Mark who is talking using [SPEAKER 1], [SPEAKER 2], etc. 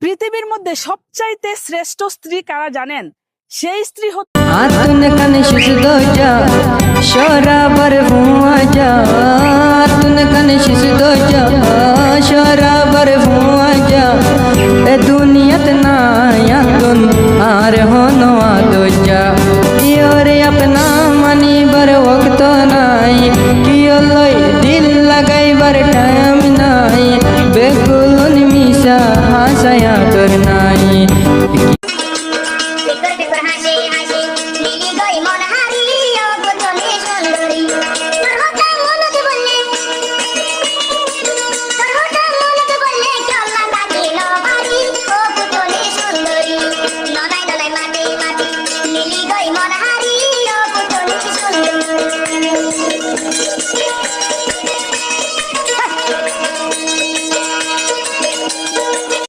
[SPEAKER 1] পৃথিবীর মধ্যে সবচাইতে শ্রেষ্ঠ স্ত্রী কারা জানেন? সেই স্ত্রী হচ্ছে
[SPEAKER 2] तूने कन शिश दो जा शराबर हुआ जा तूने कन शिश दो जा शराबर हुआ जा ए दुनियत ना या तुन आर होनो आ दो जा योर अपना मनी बर वक्त नाई कियो लई दिल लगाई बर टाइम नाई बेकुल मिसा हासया करना